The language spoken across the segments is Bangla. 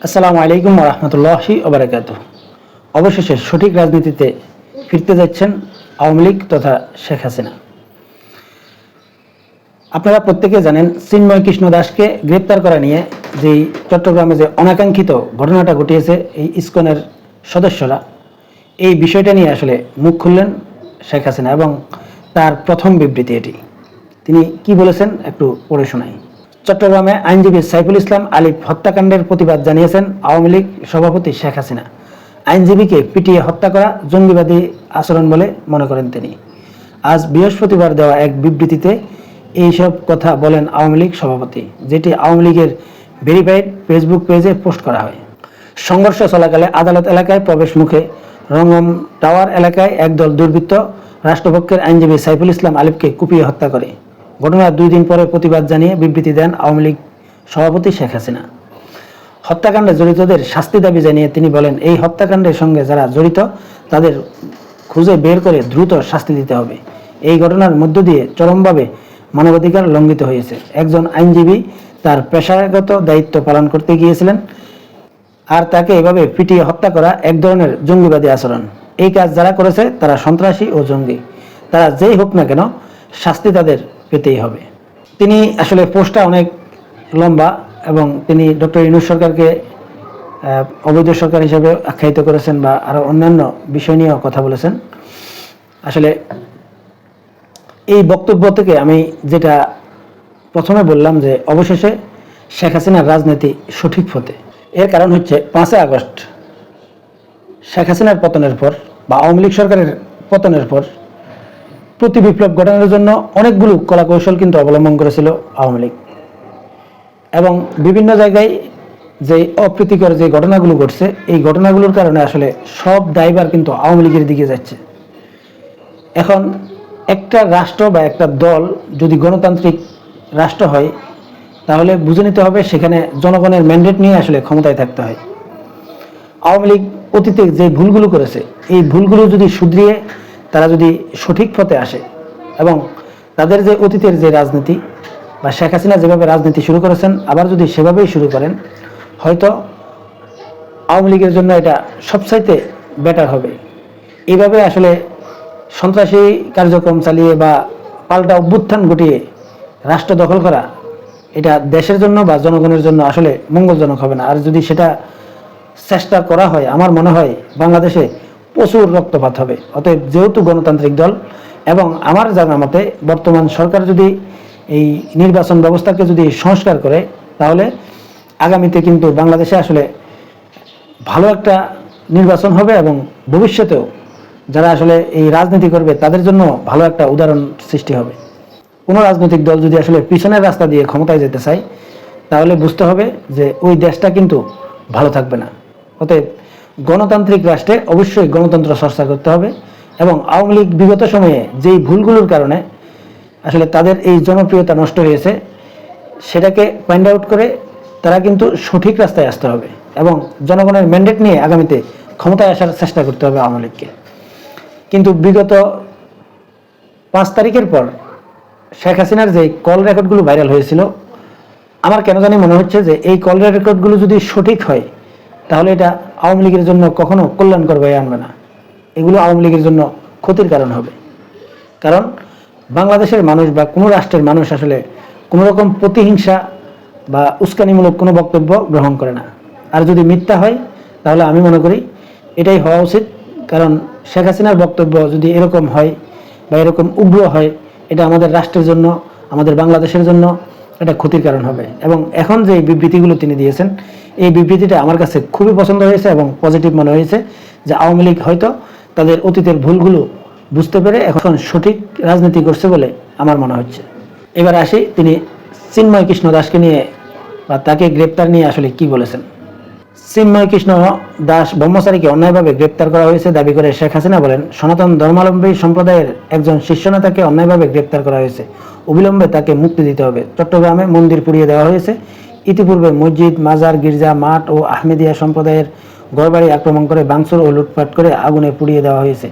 আসসালামু আলাইকুম ওয়া রাহমাতুল্লাহি ওয়া বারাকাতুহু। অবশেষে সঠিক রাজনীতিতে ফিরতে যাচ্ছেন আওয়ামী লীগ তথা শেখ হাসিনা। আপনারা প্রত্যেকে জানেন চিন্ময় কৃষ্ণ দাসকে গ্রেপ্তার করা নিয়ে যেই চট্টগ্রামে যে অনাকাঙ্ক্ষিত ঘটনাটা ঘটিয়েছে এই ইসকনের সদস্যরা, এই বিষয়টা নিয়ে আসলে মুখ খুললেন শেখ হাসিনা এবং তার প্রথম বিবৃতি এটি। তিনি কি বলেছেন একটু পড়ে শোনাই। চট্টগ্রামে আইনজীবী সাইফুল ইসলাম আলিফ হত্যাকাণ্ডের প্রতিবাদ জানিয়েছেন আওয়ামী লীগ সভাপতি শেখ হাসিনা। আইনজীবীকে পিটিয়ে হত্যা করা জঙ্গিবাদী আচরণ বলে মনে করেন তিনি। আজ বৃহস্পতিবার দেওয়া এক বিবৃতিতে এইসব কথা বলেন আওয়ামী লীগ সভাপতি, যেটি আওয়ামী লীগের ভেরিফাইড ফেসবুক পেজে পোস্ট করা হয়। সংঘর্ষ চলাকালে আদালত এলাকায় প্রবেশ মুখে রঙ্গম টাওয়ার এলাকায় একদল দুর্বৃত্ত রাষ্ট্রপক্ষের আইনজীবী সাইফুল ইসলাম আলিফকে কুপিয়ে হত্যা করে। ঘটনার 2 দিন পরে প্রতিবাদ জানিয়ে বিবৃতি দেন আওয়ামী লীগ সভাপতি শেখ হাসিনা। হত্যাকাণ্ডে জড়িতদের শাস্তি দাবি জানিয়ে তিনি বলেন, এই হত্যাকাণ্ডের সঙ্গে যারা জড়িত তাদের খুঁজে বের করে দ্রুত শাস্তি দিতে হবে। এই ঘটনার মধ্য দিয়ে চরমভাবে মানবাধিকার লঙ্ঘিত হয়েছে। একজন আইনজীবী তার পেশাগত দায়িত্ব পালন করতে গিয়েছিলেন, আর তাকে এভাবে পিটিয়ে হত্যা করা এক ধরনের জঙ্গিবাদী আচরণ। এই কাজ যারা করেছে তারা সন্ত্রাসী ও জঙ্গি। তারা যেই হোক না কেন শাস্তি তাদের পেতেই হবে। তিনি আসলে পোস্টটা অনেক লম্বা এবং তিনি ডক্টর ইউনূস সরকারকে অবৈধ সরকার হিসেবে আখ্যায়িত করেছেন বা আরও অন্যান্য বিষয় নিয়েও কথা বলেছেন। আসলে এই বক্তব্য থেকে আমি যেটা প্রথমে বললাম যে অবশেষে শেখ হাসিনার রাজনীতি সঠিক পথে। এর কারণ হচ্ছে 5 আগস্ট শেখ হাসিনার পতনের পর বা আওয়ামী লীগ সরকারের পতনের পর প্রতি বিপ্লব ঘটানোর জন্য অনেকগুলো কলাকৌশল কিন্তু অবলম্বন করেছিল আওয়ামী লীগ, এবং বিভিন্ন জায়গায় যে অপ্রীতিকর যে ঘটনাগুলো ঘটছে এই ঘটনাগুলোর কারণে আসলে সব দায়ভার কিন্তু আওয়ামী লীগের দিকে যাচ্ছে। এখন একটা রাষ্ট্র বা একটা দল যদি গণতান্ত্রিক রাষ্ট্র হয় তাহলে বুঝে নিতে হবে সেখানে জনগণের ম্যান্ডেট নিয়ে আসলে ক্ষমতায় থাকতে হয়। আওয়ামী লীগ অতীতে যে ভুলগুলো করেছে এই ভুলগুলো যদি শুধরিয়ে তারা যদি সঠিক পথে আসে এবং তাদের যে অতীতের যে রাজনীতি বা শেখ হাসিনা যেভাবে রাজনীতি শুরু করেছেন আবার যদি সেভাবেই শুরু করেন, হয়তো আওয়ামী লীগের জন্য এটা সবচাইতে বেটার হবে। এইভাবে আসলে সন্ত্রাসী কার্যক্রম চালিয়ে বা পাল্টা অভ্যুত্থান ঘটিয়ে রাষ্ট্র দখল করা, এটা দেশের জন্য বা জনগণের জন্য আসলে মঙ্গলজনক হবে না। আর যদি সেটা চেষ্টা করা হয় আমার মনে হয় বাংলাদেশে প্রচুর রক্তপাত হবে। অতএব যেহেতু গণতান্ত্রিক দল এবং আমার জানা মতে বর্তমান সরকার যদি এই নির্বাচন ব্যবস্থাকে যদি সংস্কার করে তাহলে আগামীতে কিন্তু বাংলাদেশে আসলে ভালো একটা নির্বাচন হবে এবং ভবিষ্যতেও যারা আসলে এই রাজনীতি করবে তাদের জন্য ভালো একটা উদাহরণ সৃষ্টি হবে। কোনো রাজনৈতিক দল যদি আসলে পিছনের রাস্তা দিয়ে ক্ষমতায় যেতে চায় তাহলে বুঝতে হবে যে ওই দেশটা কিন্তু ভালো থাকবে না। অতএব গণতান্ত্রিক রাষ্ট্রে অবশ্যই গণতন্ত্র চর্চা করতে হবে এবং আওয়ামী লীগ বিগত সময়ে যেই ভুলগুলোর কারণে আসলে তাদের এই জনপ্রিয়তা নষ্ট হয়েছে সেটাকে ফাইন্ড আউট করে তারা কিন্তু সঠিক রাস্তায় আসতে হবে এবং জনগণের ম্যান্ডেট নিয়ে আগামীতে ক্ষমতায় আসার চেষ্টা করতে হবে আওয়ামী লীগকে। কিন্তু বিগত 5 তারিখের পর শেখ হাসিনার যে কল রেকর্ডগুলো ভাইরাল হয়েছিল, আমার কেন জানি মনে হচ্ছে যে এই কল রেকর্ডগুলো যদি সঠিক হয় তাহলে এটা আওয়ামী লীগের জন্য কখনো কল্যাণকর বয়ে আনবে না। এগুলো আওয়ামী লীগের জন্য ক্ষতির কারণ হবে। কারণ বাংলাদেশের মানুষ বা কোনো রাষ্ট্রের মানুষ আসলে কোনো রকম প্রতিহিংসা বা উস্কানিমূলক কোনো বক্তব্য গ্রহণ করে না। আর যদি মিথ্যা হয় তাহলে আমি মনে করি এটাই হওয়া উচিত। কারণ শেখ হাসিনার বক্তব্য যদি এরকম হয় বা এরকম উগ্র হয় এটা আমাদের রাষ্ট্রের জন্য, আমাদের বাংলাদেশের জন্য এটা ক্ষতির কারণ হবে। এবং এখন যে বিবৃতিগুলো তিনি দিয়েছেন এই বিবৃতিটা আমার কাছে খুবই পছন্দ হয়েছে এবং পজিটিভ মনে হয়েছে যে আওয়ামী লীগ হয়তো তাদের অতীতের ভুলগুলো বুঝতে পেরে এখন সঠিক রাজনীতি করছে বলে আমার মনে হচ্ছে। এবার আসি তিনি চিন্ময় কৃষ্ণ দাসকে নিয়ে বা তাকে গ্রেপ্তার নিয়ে আসলে কি বলেছেন। চিন্ময় কৃষ্ণ দাস ব্রহ্মচারীকে অন্যায়ভাবে গ্রেপ্তার করা হয়েছে দাবি করে শেখ হাসিনা বলেন, সনাতন ধর্মাবলম্বী সম্প্রদায়ের একজন শীর্ষ নেতাকে অন্যায়ভাবে গ্রেপ্তার করা হয়েছে, অবিলম্বে তাকে মুক্তি দিতে হবে। চট্টগ্রামে মন্দির পুড়িয়ে দেওয়া হয়েছে। ইতিপূর্বে মসজিদ, মাজার, গির্জা, মাঠ ও আহমেদিয়া সম্প্রদায়ের ঘরবাড়ি আক্রমণ করে ভাঙচুর ও লুটপাট করে আগুনে পুড়িয়ে দেওয়া হয়েছে।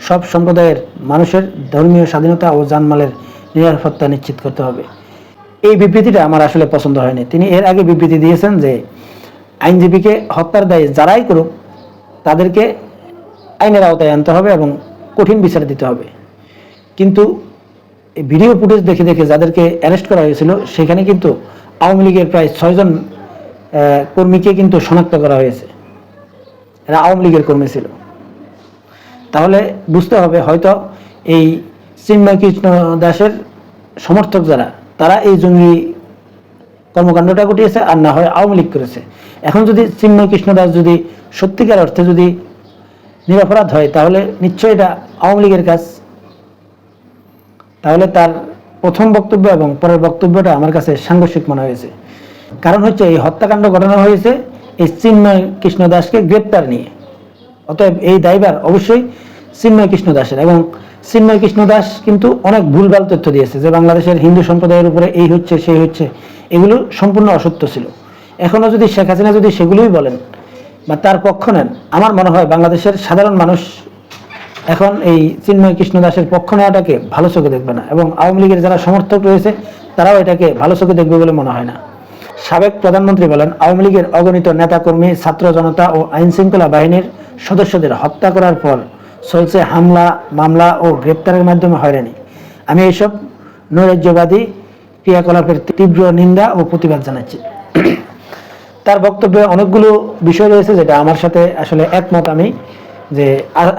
সব সম্প্রদায়ের মানুষের ধর্মীয় স্বাধীনতা ও জানমালের নিরাপত্তা নিশ্চিত করতে হবে। এই বিবৃতিটা আমার আসলে পছন্দ হয়নি। তিনি এর আগে বিবৃতি দিয়েছেন যে আইনজীবীকে হত্যার দায়ে যারাই করুক তাদেরকে আইনের আওতায় আনতে হবে এবং কঠিন বিচার দিতে হবে। কিন্তু এই ভিডিও ফুটেজ দেখে দেখে যাদেরকে অ্যারেস্ট করা হয়েছিল সেখানে কিন্তু আওয়ামী লীগের প্রায় 6 জন কর্মীকে কিন্তু শনাক্ত করা হয়েছে, এরা আওয়ামী লীগের কর্মী ছিল। তাহলে বুঝতে হবে হয়তো এই চিন্ময় কৃষ্ণ দাসের সমর্থক যারা, তারা এই জঙ্গি কর্মকাণ্ডটা ঘটিয়েছে, আর না হয় আওয়ামী লীগ করেছে। এখন যদি চিন্ময় কৃষ্ণ দাস যদি সত্যিকার অর্থে যদি নিরপরাধ হয় তাহলে নিশ্চয়ই এটা আওয়ামী লীগের কাজ। তাহলে তার প্রথম বক্তব্য এবং পরের বক্তব্যটা আমার কাছে সাংঘর্ষিক মনে হয়েছে। কারণ হচ্ছে এই হত্যাকাণ্ড ঘটানো হয়েছে এই চিন্ময় কৃষ্ণ দাসকে গ্রেপ্তার নিয়ে, অতএব এই দায়ভার অবশ্যই চিন্ময় কৃষ্ণ দাসের। এবং চিন্ময় কৃষ্ণ দাস কিন্তু অনেক ভুলভাল তথ্য দিয়েছে যে বাংলাদেশের হিন্দু সম্প্রদায়ের উপরে এই হচ্ছে সেই হচ্ছে, এগুলো সম্পূর্ণ অসত্য ছিল। এখনও যদি শেখ হাসিনা যদি সেগুলোই বলেন বা তার পক্ষ নেন, আমার মনে হয় বাংলাদেশের সাধারণ মানুষ এখন এই চিন্ময় কৃষ্ণ দাসের পক্ষ নেওয়াটাকে ভালো চোখে দেখবে না, এবং আওয়ামী লীগের যারা সমর্থক রয়েছে তারাও এটাকে ভালো চোখে দেখবে বলে মনে হয় না। সাবেক প্রধানমন্ত্রী বলেন, আওয়ামী লীগের অগণিত নেতাকর্মী, ছাত্র জনতা ও আইন শৃঙ্খলা বাহিনীর সদস্যদের হত্যা করার পর চলছে হামলা, মামলা ও গ্রেপ্তারের মাধ্যমে হয়রানি। আমি এইসব নৈরাজ্যবাদী ক্রিয়াকলাপের তীব্র নিন্দা ও প্রতিবাদ জানাচ্ছি। তার বক্তব্যে অনেকগুলো বিষয় রয়েছে যেটা আমার সাথে আসলে একমত আমি, যে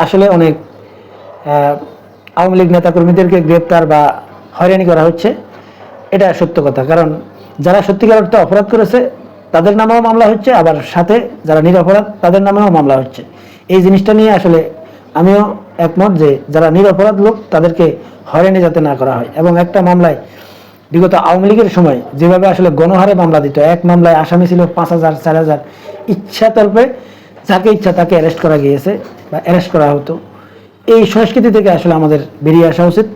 আসলে অনেক আওয়ামী লীগ নেতাকর্মীদেরকে গ্রেপ্তার বা হয়রানি করা হচ্ছে, এটা সত্য কথা। কারণ যারা সত্যিকার অর্থে অপরাধ করেছে তাদের নামেও মামলা হচ্ছে, আবার সাথে যারা নিরপরাধ তাদের নামেও মামলা হচ্ছে। এই জিনিসটা নিয়ে আসলে আমিও একমত যে যারা নিরপরাধ লোক তাদেরকে হয়রানি যাতে না করা হয়। এবং একটা মামলায় বিগত আওয়ামী লীগের সময় যেভাবে আসলে গণহারে মামলা দিত, এক মামলায় আসামি ছিল 5,000 4,000, ইচ্ছা তরফে যাকে ইচ্ছা তাকে অ্যারেস্ট করা গিয়েছে বা অ্যারেস্ট করা হতো। এই সংস্কৃতি থেকে আসলে আমাদের বেরিয়ে আসা উচিত।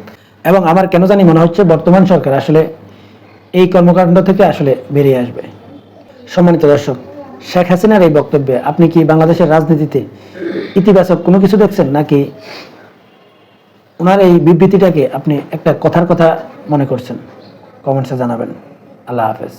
এবং আমার কেন জানি মনে হচ্ছে বর্তমান সরকার আসলে এই কর্মকাণ্ড থেকে আসলে বেরিয়ে আসবে। সম্মানিত দর্শক, শেখ হাসিনার এই বক্তব্যে আপনি কি বাংলাদেশের রাজনীতিতে ইতিবাচক কোনো কিছু দেখছেন, নাকি ওনার এই বিবৃতিটাকে আপনি একটা কথার কথা মনে করছেন? কমেন্টসে জানাবেন। আল্লাহ হাফেজ।